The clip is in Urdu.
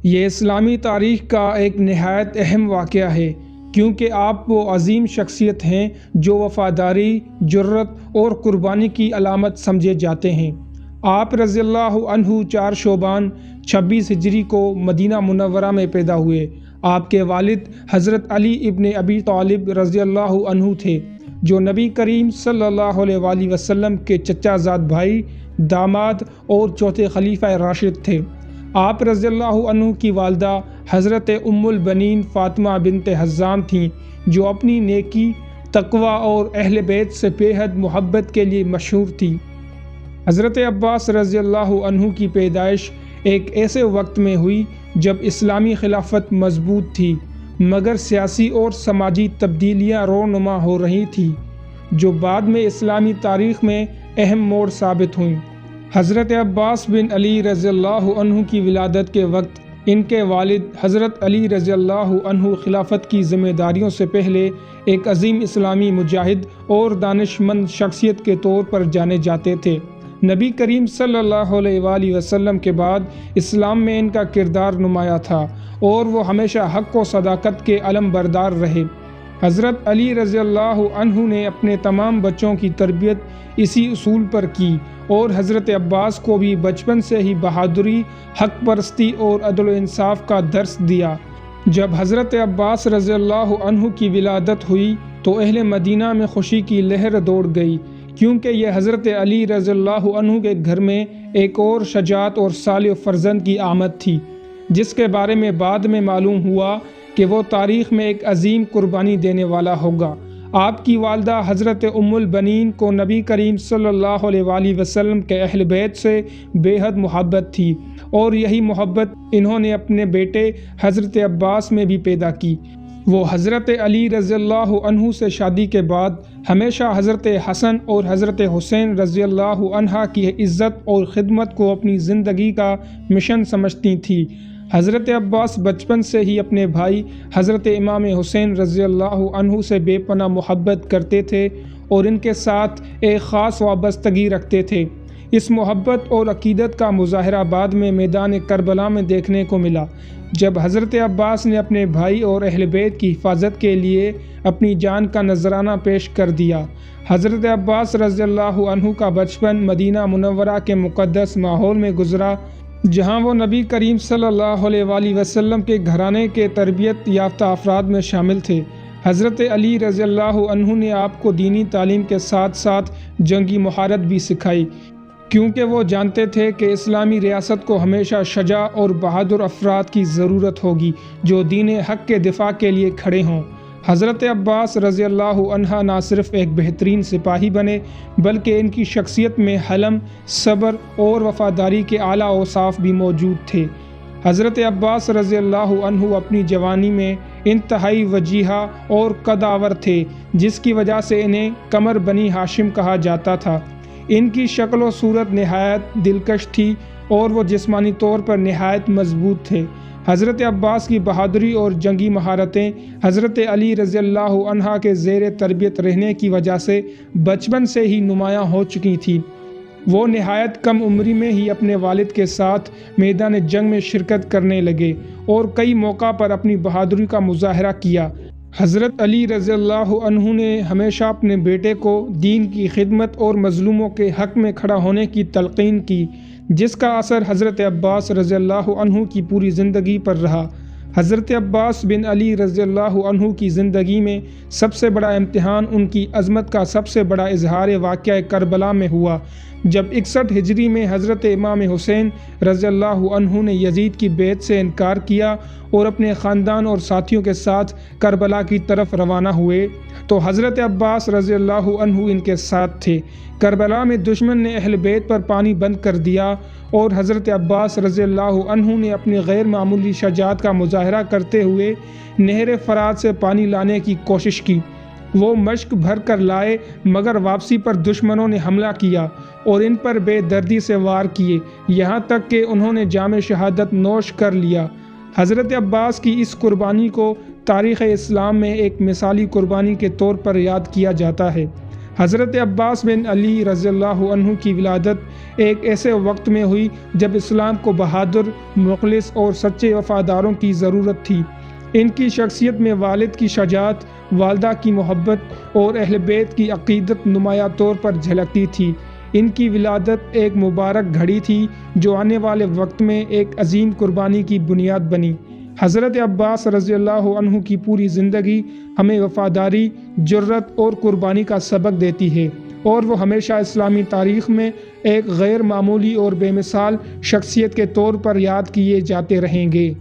یہ اسلامی تاریخ کا ایک نہایت اہم واقعہ ہے، کیونکہ آپ وہ عظیم شخصیت ہیں جو وفاداری، جرات اور قربانی کی علامت سمجھے جاتے ہیں۔ آپ رضی اللہ عنہ 4 شعبان 26 ہجری کو مدینہ منورہ میں پیدا ہوئے۔ آپ کے والد حضرت علی ابن ابی طالب رضی اللہ عنہ تھے، جو نبی کریم صلی اللہ علیہ وآلہ وسلم کے چچا زاد بھائی، داماد اور چوتھے خلیفہ راشد تھے۔ آپ رضی اللہ عنہ کی والدہ حضرت ام البنین فاطمہ بنت حزام تھیں، جو اپنی نیکی، تقوی اور اہل بیت سے بے حد محبت کے لیے مشہور تھی۔ حضرت عباس رضی اللہ عنہ کی پیدائش ایک ایسے وقت میں ہوئی جب اسلامی خلافت مضبوط تھی، مگر سیاسی اور سماجی تبدیلیاں رونما ہو رہی تھیں، جو بعد میں اسلامی تاریخ میں اہم موڑ ثابت ہوئیں۔ حضرت عباس بن علی رضی اللہ عنہ کی ولادت کے وقت ان کے والد حضرت علی رضی اللہ عنہ خلافت کی ذمہ داریوں سے پہلے ایک عظیم اسلامی مجاہد اور دانش مند شخصیت کے طور پر جانے جاتے تھے۔ نبی کریم صلی اللہ علیہ وآلہ وسلم کے بعد اسلام میں ان کا کردار نمایاں تھا، اور وہ ہمیشہ حق و صداقت کے علم بردار رہے۔ حضرت علی رضی اللہ عنہ نے اپنے تمام بچوں کی تربیت اسی اصول پر کی، اور حضرت عباس کو بھی بچپن سے ہی بہادری، حق پرستی اور عدل و انصاف کا درس دیا۔ جب حضرت عباس رضی اللہ عنہ کی ولادت ہوئی تو اہل مدینہ میں خوشی کی لہر دوڑ گئی، کیونکہ یہ حضرت علی رضی اللہ عنہ کے گھر میں ایک اور شجاعت اور صالح فرزند کی آمد تھی، جس کے بارے میں بعد میں معلوم ہوا کہ وہ تاریخ میں ایک عظیم قربانی دینے والا ہوگا۔ آپ کی والدہ حضرت ام البنین کو نبی کریم صلی اللہ علیہ وآلہ وسلم کے اہل بیت سے بے حد محبت تھی، اور یہی محبت انہوں نے اپنے بیٹے حضرت عباس میں بھی پیدا کی۔ وہ حضرت علی رضی اللہ عنہ سے شادی کے بعد ہمیشہ حضرت حسن اور حضرت حسین رضی اللہ عنہ کی عزت اور خدمت کو اپنی زندگی کا مشن سمجھتی تھیں۔ حضرت عباس بچپن سے ہی اپنے بھائی حضرت امام حسین رضی اللہ عنہ سے بے پناہ محبت کرتے تھے اور ان کے ساتھ ایک خاص وابستگی رکھتے تھے۔ اس محبت اور عقیدت کا مظاہرہ بعد میں میدان کربلا میں دیکھنے کو ملا، جب حضرت عباس نے اپنے بھائی اور اہل بیت کی حفاظت کے لیے اپنی جان کا نذرانہ پیش کر دیا۔ حضرت عباس رضی اللہ عنہ کا بچپن مدینہ منورہ کے مقدس ماحول میں گزرا، جہاں وہ نبی کریم صلی اللہ علیہ وآلہ وسلم کے گھرانے کے تربیت یافتہ افراد میں شامل تھے۔ حضرت علی رضی اللہ عنہ نے آپ کو دینی تعلیم کے ساتھ ساتھ جنگی مہارت بھی سکھائی، کیونکہ وہ جانتے تھے کہ اسلامی ریاست کو ہمیشہ شجاع اور بہادر افراد کی ضرورت ہوگی جو دین حق کے دفاع کے لیے کھڑے ہوں۔ حضرت عباس رضی اللہ عنہ نہ صرف ایک بہترین سپاہی بنے، بلکہ ان کی شخصیت میں حلم، صبر اور وفاداری کے اعلیٰ اوصاف بھی موجود تھے۔ حضرت عباس رضی اللہ عنہ اپنی جوانی میں انتہائی وجیحہ اور قدآور تھے، جس کی وجہ سے انہیں قمر بنی ہاشم کہا جاتا تھا۔ ان کی شکل و صورت نہایت دلکش تھی اور وہ جسمانی طور پر نہایت مضبوط تھے۔ حضرت عباس کی بہادری اور جنگی مہارتیں حضرت علی رضی اللہ عنہ کے زیر تربیت رہنے کی وجہ سے بچپن سے ہی نمایاں ہو چکی تھیں۔ وہ نہایت کم عمری میں ہی اپنے والد کے ساتھ میدان جنگ میں شرکت کرنے لگے اور کئی موقع پر اپنی بہادری کا مظاہرہ کیا۔ حضرت علی رضی اللہ عنہ نے ہمیشہ اپنے بیٹے کو دین کی خدمت اور مظلوموں کے حق میں کھڑا ہونے کی تلقین کی، جس کا اثر حضرت عباس رضی اللہ عنہ کی پوری زندگی پر رہا۔ حضرت عباس بن علی رضی اللہ عنہ کی زندگی میں سب سے بڑا امتحان ان کی عظمت کا سب سے بڑا اظہار واقعہ کربلا میں ہوا، جب 61 ہجری میں حضرت امام حسین رضی اللہ عنہ نے یزید کی بیعت سے انکار کیا اور اپنے خاندان اور ساتھیوں کے ساتھ کربلا کی طرف روانہ ہوئے، تو حضرت عباس رضی اللہ عنہ ان کے ساتھ تھے۔ کربلا میں دشمن نے اہل بیت پر پانی بند کر دیا اور حضرت عباس رضی اللہ عنہ نے اپنی غیر معمولی شجاعت کا مظاہرہ کرتے ہوئے نہر فرات سے پانی لانے کی کوشش کی۔ وہ مشک بھر کر لائے، مگر واپسی پر دشمنوں نے حملہ کیا اور ان پر بے دردی سے وار کیے، یہاں تک کہ انہوں نے جام شہادت نوش کر لیا۔ حضرت عباس کی اس قربانی کو تاریخ اسلام میں ایک مثالی قربانی کے طور پر یاد کیا جاتا ہے۔ حضرت عباس بن علی رضی اللہ عنہ کی ولادت ایک ایسے وقت میں ہوئی جب اسلام کو بہادر، مخلص اور سچے وفاداروں کی ضرورت تھی۔ ان کی شخصیت میں والد کی شجاعت، والدہ کی محبت اور اہل بیت کی عقیدت نمایاں طور پر جھلکتی تھی۔ ان کی ولادت ایک مبارک گھڑی تھی جو آنے والے وقت میں ایک عظیم قربانی کی بنیاد بنی۔ حضرت عباس رضی اللہ عنہ کی پوری زندگی ہمیں وفاداری، جرت اور قربانی کا سبق دیتی ہے، اور وہ ہمیشہ اسلامی تاریخ میں ایک غیر معمولی اور بے مثال شخصیت کے طور پر یاد کیے جاتے رہیں گے۔